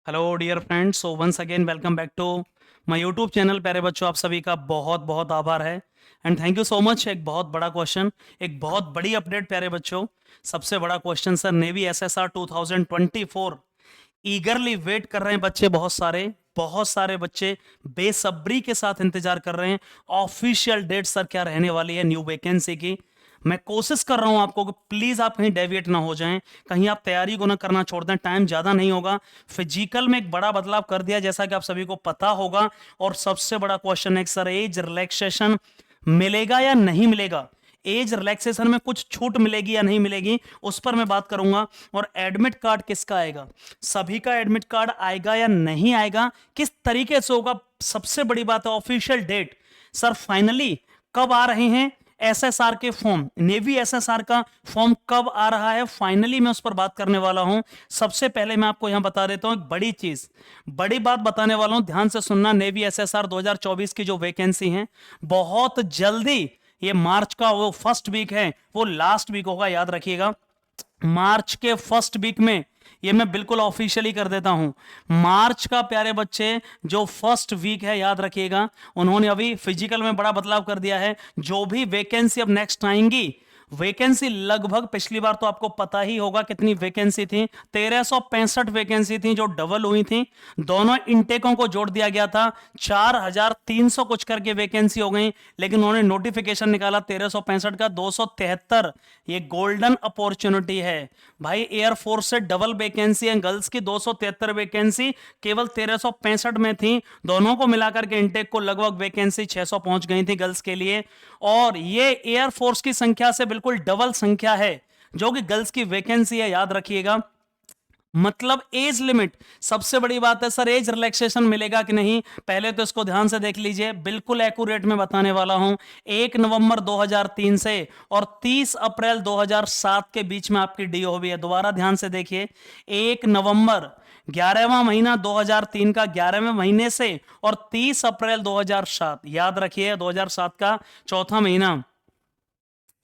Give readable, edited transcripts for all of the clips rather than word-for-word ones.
Hello dear friends, so once again welcome back to my YouTube channel. प्यारे बच्चों, आप सभी का बहुत बहुत आभार है and thank you so much. एक बहुत बड़ा क्वेश्चन, एक बहुत बड़ी अपडेट प्यारे बच्चों। सबसे बड़ा question sir, navy SSR 2024 eagerly wait कर रहे हैं बच्चे। बहुत सारे बच्चे बेसब्री के साथ इंतजार कर रहे हैं ऑफिशियल डेट सर क्या रहने वाली है न्यू वैकेंसी की। मैं कोशिश कर रहा हूं आपको कि प्लीज आप कहीं डेविएट ना हो जाएं, कहीं आप तैयारी को ना करना छोड़ दें। टाइम ज्यादा नहीं होगा। फिजिकल में एक बड़ा बदलाव कर दिया जैसा कि आप सभी को पता होगा। और सबसे बड़ा क्वेश्चन है सर, एज रिलैक्सेशन मिलेगा या नहीं मिलेगा। एज रिलैक्सेशन में कुछ छूट मिलेगी या नहीं मिलेगी, उस पर मैं बात करूंगा। और एडमिट कार्ड किसका आएगा, सभी का एडमिट कार्ड आएगा या नहीं आएगा, किस तरीके से होगा। सबसे बड़ी बात है ऑफिशियल डेट सर फाइनली कब आ रहे हैं। एसएसआर के फॉर्म, नेवी एसएसआर का फॉर्म कब आ रहा है फाइनली, मैं उस पर बात करने वाला हूं। सबसे पहले मैं आपको यहां बता देता हूं एक बड़ी चीज, बड़ी बात बताने वाला हूं, ध्यान से सुनना। नेवी एसएसआर 2024 की जो वैकेंसी है बहुत जल्दी, ये मार्च का वो फर्स्ट वीक है, वो लास्ट वीक होगा, याद रखिएगा। मार्च के फर्स्ट वीक में, ये मैं बिल्कुल ऑफिशियली कर देता हूं, मार्च का प्यारे बच्चे जो फर्स्ट वीक है, याद रखिएगा। उन्होंने अभी फिजिकल में बड़ा बदलाव कर दिया है। जो भी वैकेंसी अब नेक्स्ट आएंगी, वैकेंसी लगभग पिछली बार तो आपको पता ही होगा कितनी वैकेंसी थी, 1365 वैकेंसी थी जो डबल हुई थी। दोनों इंटेकों को जोड़ दिया गया था, 4300 कुछ करके वैकेंसी हो गई। लेकिन उन्होंने नोटिफिकेशन निकाला 1365 का 273। ये गोल्डन अपॉर्चुनिटी है भाई। एयरफोर्स से डबल वैकेंसी है, गर्ल्स की 273 वैकेंसी केवल 1365 में थी। दोनों को मिलाकर के इंटेक को लगभग वैकेंसी 600 पहुंच गई थी गर्ल्स के लिए। और ये एयरफोर्स की संख्या से बिल्कुल डबल संख्या है जो कि गर्ल्स की वैकेंसी है, याद रखिएगा। मतलब एज लिमिट, सबसे बड़ी बात है सर एज रिलैक्सेशन मिलेगा कि नहीं, पहले तो इसको ध्यान से देख लीजिए, बिल्कुल एक्यूरेट में बताने वाला हूं। 1 नवंबर 2003 से और 30 अप्रैल 2007 के बीच में आपकी डीओ हुई है। दोबारा ध्यान से देखिए, 1 नवंबर 11वां महीना 2003 का 11वें महीने से और 30 अप्रैल 2007, याद रखिए 2007 का चौथा महीना,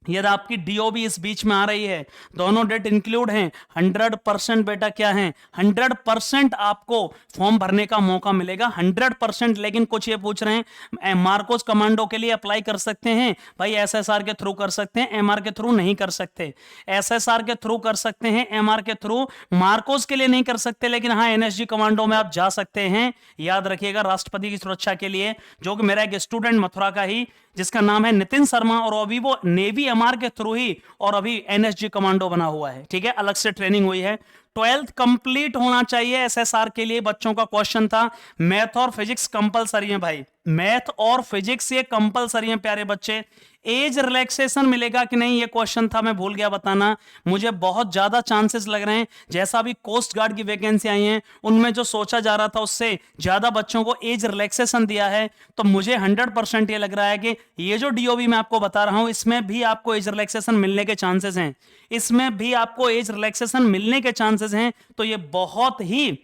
यदि आपकी डीओ भी इस बीच में आ रही है, दोनों डेट इंक्लूड हैं, 100% बेटा क्या है, 100% आपको फॉर्म भरने का मौका मिलेगा, 100%। लेकिन कुछ ये पूछ रहे हैं मार्कोस कमांडो के लिए अप्लाई कर सकते हैं भाई, एसएसआर के थ्रू कर सकते हैं, एमआर के थ्रू नहीं कर सकते। एसएसआर के थ्रू कर सकते हैं, एमआर के थ्रू, मार्कोस के लिए नहीं कर सकते। लेकिन हाँ, एनएसजी कमांडो में आप जा सकते हैं, याद रखिएगा, राष्ट्रपति की सुरक्षा के लिए। जो कि मेरा एक स्टूडेंट मथुरा का ही, जिसका नाम है नितिन शर्मा, और अभी वो नेवी एमआर के थ्रू ही और अभी एनएसजी कमांडो बना हुआ है, ठीक है, अलग से ट्रेनिंग हुई है। 12th कंप्लीट होना चाहिए एसएसआर के लिए। बच्चों का क्वेश्चन था, मैथ और फिजिक्स कंपलसरी है भाई, मैथ और फिजिक्स ये कंपलसरी है प्यारे बच्चे। एज रिलैक्सेशन मिलेगा कि नहीं, ये क्वेश्चन था, मैं भूल गया बताना। मुझे बहुत ज्यादा चांसेस लग रहे हैं, जैसा भी कोस्ट गार्ड की वैकेंसी आई है उनमें जो सोचा जा रहा था उससे ज्यादा बच्चों को एज रिलैक्सेशन दिया है। तो मुझे 100% ये लग रहा है कि ये जो डीओबी मैं आपको बता रहा हूं, इसमें भी आपको एज रिलैक्सेशन मिलने के चांसेस हैं, इसमें भी आपको एज रिलैक्सेशन मिलने के चांसेस हैं। तो ये बहुत ही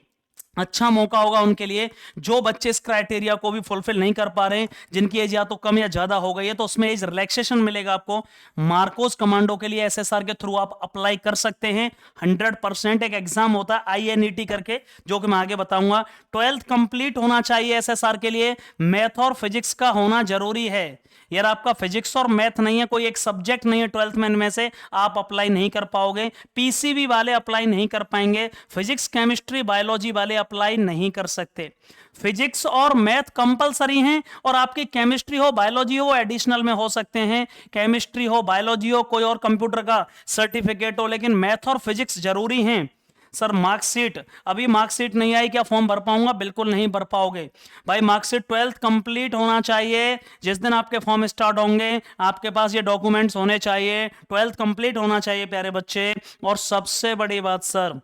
अच्छा मौका होगा उनके लिए जो बच्चे इस क्राइटेरिया को भी फुलफिल नहीं कर पा रहे हैं, जिनकी एज या तो कम या ज्यादा हो गई है, तो उसमें एज रिलैक्सेशन मिलेगा आपको। मार्कोस कमांडो के लिए एसएसआर के थ्रू आप अप्लाई कर सकते हैं 100%। एक एग्जाम होता है आईएनईटी करके, जो कि मैं आगे बताऊंगा। 12th कंप्लीट होना चाहिए एसएसआर के लिए, मैथ और फिजिक्स का होना जरूरी है। यार आपका फिजिक्स और मैथ नहीं है, कोई एक सब्जेक्ट नहीं है 12th में, इनमें से आप अप्लाई नहीं कर पाओगे। पीसीबी वाले अप्लाई नहीं कर पाएंगे, फिजिक्स केमिस्ट्री बायोलॉजी वाले अप्लाई नहीं कर सकते। फिजिक्स और मैथ कंपलसरी हैं, और आपकी केमिस्ट्री हो बायोलॉजी हो एडिशनल में हो सकते हैं। केमिस्ट्री हो बायोलॉजी हो कोई और कंप्यूटर का सर्टिफिकेट हो, लेकिन मैथ और फिजिक्स जरूरी हैं। सर मार्कशीट, अभी मार्कशीट नहीं आई, क्या फॉर्म भर पाऊंगा, बिल्कुल नहीं भर पाओगे भाई। मार्कशीट 12th कंप्लीट होना चाहिए, जिस दिन आपके फॉर्म स्टार्ट होंगे आपके पास ये डॉक्यूमेंट्स होने चाहिए, 12th कंप्लीट होना चाहिए प्यारे बच्चे। और सबसे बड़ी बात सर,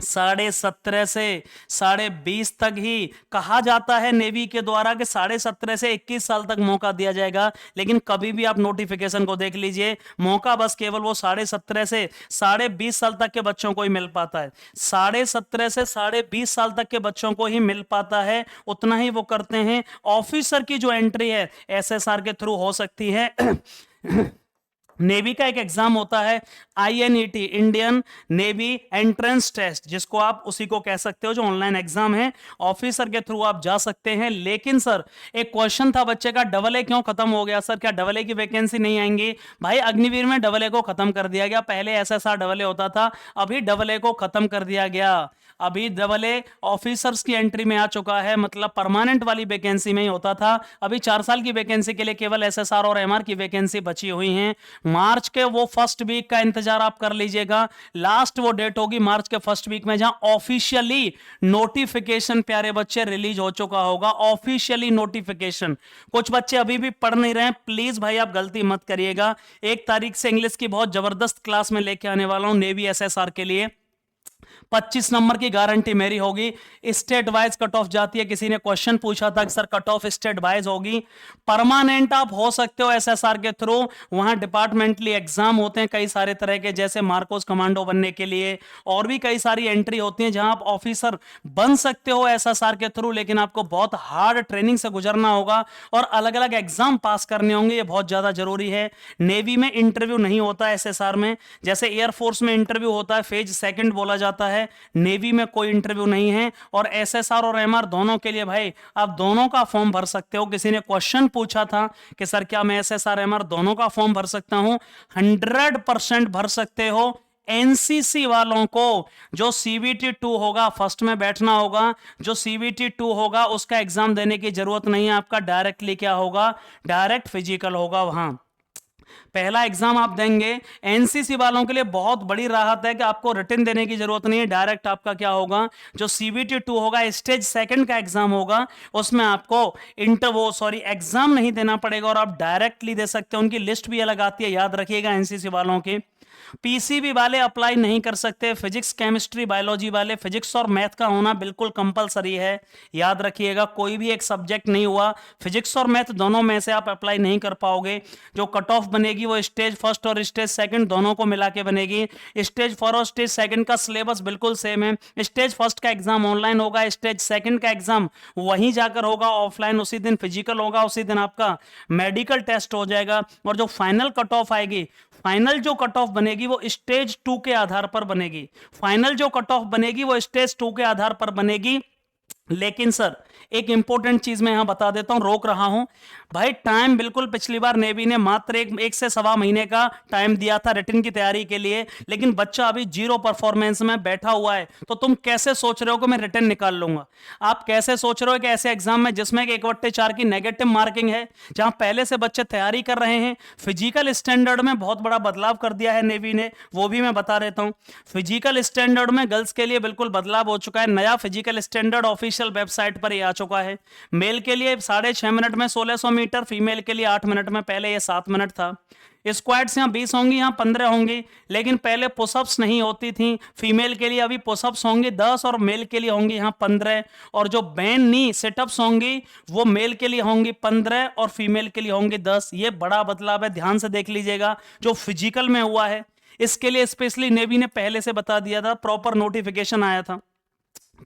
17.5 से 20.5 तक ही कहा जाता है नेवी के द्वारा कि 17.5 से 21 साल तक मौका दिया जाएगा। लेकिन कभी भी आप नोटिफिकेशन को देख लीजिए, मौका बस केवल वो 17.5 से 20.5 साल तक के बच्चों को ही मिल पाता है। 17.5 से 20.5 साल तक के बच्चों को ही मिल पाता है, उतना ही वो करते हैं। ऑफिसर की जो एंट्री है एसएसआर के थ्रू हो सकती है नेवी का एक एग्जाम होता है INET, Indian navy entrance test, जिसको आप उसी को कह सकते हो, जो ऑनलाइन एग्जाम है, ऑफिसर के थ्रू आप जा सकते हैं। लेकिन सर एक क्वेश्चन था बच्चे का, डबल ए क्यों खत्म हो गया सर, क्या डबल ए की वैकेंसी नहीं आएंगी? भाई अग्निवीर में डबल ए को खत्म कर दिया गया, पहले SSR डबल ए होता था, अभी डबल ए को खत्म कर दिया गया। अभी डबल ए ऑफिसर्स की एंट्री में आ चुका है, मतलब परमानेंट वाली वैकेंसी में ही होता था। अभी 4 साल की वैकेंसी के लिए केवल SSR और MR की वैकेंसी बची हुई है। मार्च के वो फर्स्ट वीक का इंतजार आप कर लीजिएगा, लास्ट वो डेट होगी मार्च के फर्स्ट वीक में, जहां ऑफिशियली नोटिफिकेशन प्यारे बच्चे रिलीज हो चुका होगा। ऑफिशियली नोटिफिकेशन, कुछ बच्चे अभी भी पढ़ नहीं रहे हैं, प्लीज भाई आप गलती मत करिएगा। 1 तारीख से इंग्लिश की बहुत जबरदस्त क्लास में लेके आने वाला हूं नेवी SSR के लिए। 25 नंबर की गारंटी मेरी होगी। स्टेट वाइज कट ऑफ जाती है, किसी ने क्वेश्चन पूछा था कि sir cut off state wise होगी। परमानेंट आप हो सकते हो SSR के थ्रू, वहां डिपार्टमेंटली एग्जाम होते हैं कई सारे तरह के, जैसे मार्कोस कमांडो बनने के लिए, और भी कई सारी एंट्री होती है जहां आप ऑफिसर बन सकते हो SSR के थ्रू, लेकिन आपको बहुत हार्ड ट्रेनिंग से गुजरना होगा और अलग अलग एग्जाम पास करने होंगे, ये बहुत ज्यादा जरूरी है। नेवी में इंटरव्यू नहीं होता SSR में, जैसे एयरफोर्स में इंटरव्यू होता है, फेज सेकंड बोला जाता है, नेवी में कोई इंटरव्यू नहीं है। और SSR और MR दोनों के लिए भाई आप दोनों का फॉर्म भर सकते हो। किसी ने क्वेश्चन पूछा था कि सर क्या मैं SSR MR दोनों का फॉर्म भर सकता हूं? 100% भर सकते हो। NCC वालों को जो CBT 2 होगा, फर्स्ट में बैठना होगा, जो CBT 2 होगा उसका एग्जाम देने की जरूरत नहीं है, आपका डायरेक्टली क्या होगा, डायरेक्ट फिजिकल होगा। वहां पहला एग्जाम आप देंगे। एनसीसी वालों के लिए बहुत बड़ी राहत है कि आपको रिटन देने की जरूरत नहीं है, डायरेक्ट आपका क्या होगा, जो CBT 2 होगा, स्टेज सेकंड का एग्जाम होगा, उसमें आपको एग्जाम नहीं देना पड़ेगा और आप डायरेक्टली दे सकते हो। उनकी लिस्ट भी अलग आती है, याद रखिएगा एनसीसी वालों की। PCB वाले अप्लाई नहीं कर सकते, फिजिक्स केमिस्ट्री बायोलॉजी वाले, फिजिक्स और मैथ का होना बिल्कुल कंपलसरी है, याद रखिएगा। कोई भी एक सब्जेक्ट नहीं हुआ, फिजिक्स और मैथ दोनों में से आप अप्लाई नहीं कर पाओगे। जो कट ऑफ बनेगी वो स्टेज फर्स्ट और स्टेज सेकंड दोनों को मिला के बनेगी। स्टेज फर्स्ट और स्टेज सेकंड का सिलेबस बिल्कुल सेम है। स्टेज फर्स्ट का एग्जाम ऑनलाइन होगा, स्टेज सेकंड का एग्जाम वहीं जाकर होगा ऑफलाइन, उसी दिन फिजिकल होगा, उसी दिन आपका मेडिकल टेस्ट हो जाएगा। और जो फाइनल कट ऑफ आएगी, फाइनल जो कट ऑफ बनेगी वो स्टेज 2 के आधार पर बनेगी। फाइनल जो कट ऑफ बनेगी वो स्टेज 2 के आधार पर बनेगी। लेकिन सर एक इंपॉर्टेंट चीज मैं यहां बता देता हूं, रोक रहा हूं भाई, टाइम बिल्कुल पिछली बार नेवी ने मात्र एक से सवा महीने का टाइम दिया था रिटन की तैयारी के लिए, लेकिन बच्चा अभी जीरो परफॉर्मेंस में बैठा हुआ है। तो तुम कैसे सोच रहे हो कि मैं रिटन निकाल लूंगा? आप कैसे सोच रहे हो कि ऐसे एग्जाम में जिसमें 1/4 की नेगेटिव मार्किंग है, जहां पहले से बच्चे तैयारी कर रहे हैं, फिजिकल स्टैंडर्ड में बहुत बड़ा बदलाव कर दिया है नेवी ने, वो भी मैं बता देता हूं। फिजिकल स्टैंडर्ड में गर्ल्स के लिए बिल्कुल बदलाव हो चुका है, नया फिजिकल स्टैंडर्ड ऑफिशियल वेबसाइट पर ही आ चुका है। मेल के लिए 6.5 मिनट में 1600 मीटर, फीमेल के लिए 8 मिनट में, पहले ये 7 मिनट था। स्क्वाड्स यहाँ 20 होंगी, यहाँ 15 होंगी, लेकिन पहले पुशअप्स नहीं होती थी फीमेल के लिए, अभी पुशअप्स होंगी 10 और मेल के लिए होंगी यहाँ 15। और जो बैन नी सेटअप्स होंगी वो मेल के लिए होंगी 15 और फीमेल के लिए होंगी 10। ये बड़ा बदलाव है, ध्यान से देख लीजिएगा जो फिजिकल में हुआ है। इसके लिए स्पेशली नेवी ने पहले से बता दिया था, प्रॉपर नोटिफिकेशन आया था,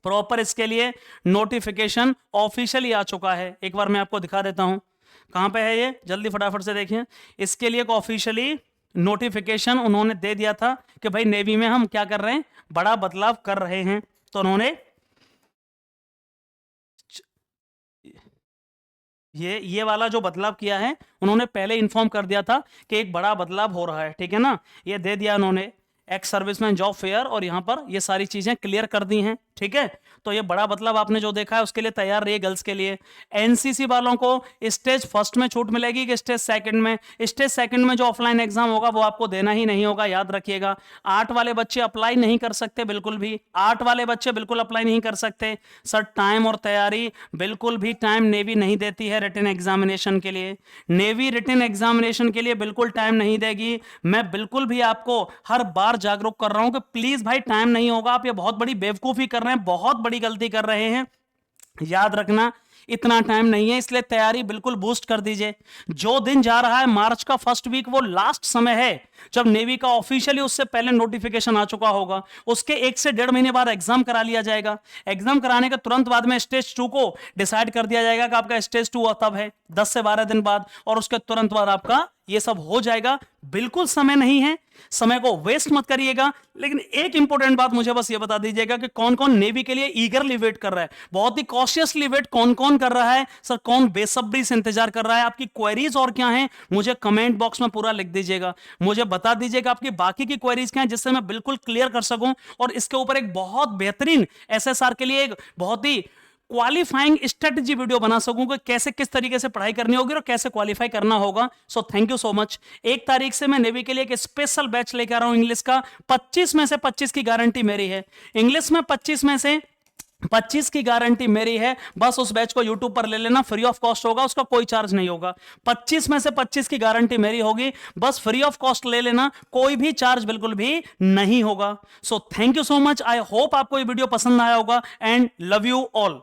प्रॉपर इसके लिए नोटिफिकेशन ऑफिशियली आ चुका है। एक बार मैं आपको दिखा देता हूं कहां पे है ये, जल्दी फटाफट से देखिए। इसके लिए एक ऑफिशियली नोटिफिकेशन उन्होंने दे दिया था कि भाई नेवी में हम क्या कर रहे हैं, बड़ा बदलाव कर रहे हैं। तो उन्होंने ये वाला जो बदलाव किया है, उन्होंने पहले इन्फॉर्म कर दिया था कि एक बड़ा बदलाव हो रहा है, ठीक है ना। ये दे दिया उन्होंने, एक्स सर्विसमैन जॉब फेयर, और यहां पर ये सारी चीजें क्लियर कर दी हैं, ठीक है। तो ये बड़ा बदलाव आपने जो देखा है उसके लिए तैयार रहिए गर्ल्स के लिए। एनसीसी वालों को स्टेज फर्स्ट में छूट मिलेगी कि स्टेज सेकंड में? स्टेज सेकंड में जो ऑफलाइन एग्जाम होगा वो आपको देना ही नहीं होगा, याद रखिएगा। 8 वाले बच्चे अप्लाई नहीं कर सकते, बिल्कुल भी 8 वाले बच्चे बिल्कुल अप्लाई नहीं कर सकते। सर टाइम और तैयारी, बिल्कुल भी टाइम नेवी नहीं देती है रिटन एग्जामिनेशन के लिए। नेवी रिटन एग्जामिनेशन के लिए बिल्कुल टाइम नहीं देगी। मैं बिल्कुल भी आपको हर बार जागरूक कर रहा हूं कि प्लीज भाई टाइम नहीं होगा, आप ये बहुत बड़ी बेवकूफी कर रहे हैं, बहुत बड़ी गलती कर रहे हैं। याद रखना इतना टाइम नहीं है, इसलिए तैयारी बिल्कुल बूस्ट कर दीजिए। जो दिन जा रहा है मार्च का फर्स्ट वीक, वो लास्ट समय है जब नेवी का ऑफिशियली उससे पहले नोटिफिकेशन आ चुका होगा। उसके 1 से 1.5 महीने बाद एग्जाम करा लिया जाएगा। एग्जाम कराने के तुरंत बाद में स्टेज 2 को डिसाइड कर दिया जाएगा कि आपका स्टेज 2 तब है 10 से 12 दिन बाद, और उसके तुरंत बाद आपका ये सब हो जाएगा, बिल्कुल समय नहीं है, समय को वेस्ट मत करिएगा। लेकिन एक इंपॉर्टेंट बात मुझे बस ये बता दीजिएगा कि कौन कौन नेवी के लिए ईगरली वेट कर रहा है, बहुत ही कॉशियसली वेट कौन कौन कर रहा है सर, कौन बेसब्री से इंतजार कर रहा है, आपकी क्वेरीज और क्या हैं मुझे कमेंट बॉक्स में पूरा लिख दीजिएगा, मुझे बता दीजिएगा आपकी बाकी की क्वेरीज क्या हैं, जिससे मैं बिल्कुल क्लियर कर सकूं और इसके ऊपर एक बहुत बेहतरीन एसएसआर के लिए एक बहुत ही क्वालिफाइंग स्ट्रेटजी वीडियो बना सकूं कि कैसे किस तरीके से पढ़ाई करनी होगी और कैसे क्वालिफाई करना होगा। So thank you so much. 1 तारीख से मैं नेवी के लिए एक स्पेशल बैच लेकर आ रहा हूं इंग्लिश का, 25 में से 25 की गारंटी मेरी है, इंग्लिश में 25 में से 25 की गारंटी मेरी है। बस उस बैच को YouTube पर ले लेना, फ्री ऑफ कॉस्ट होगा, उसका कोई चार्ज नहीं होगा। 25 में से 25 की गारंटी मेरी होगी, बस फ्री ऑफ कॉस्ट ले लेना, कोई भी चार्ज बिल्कुल भी नहीं होगा। So thank you so much. I hope आपको ये वीडियो पसंद आया होगा एंड लव यू ऑल।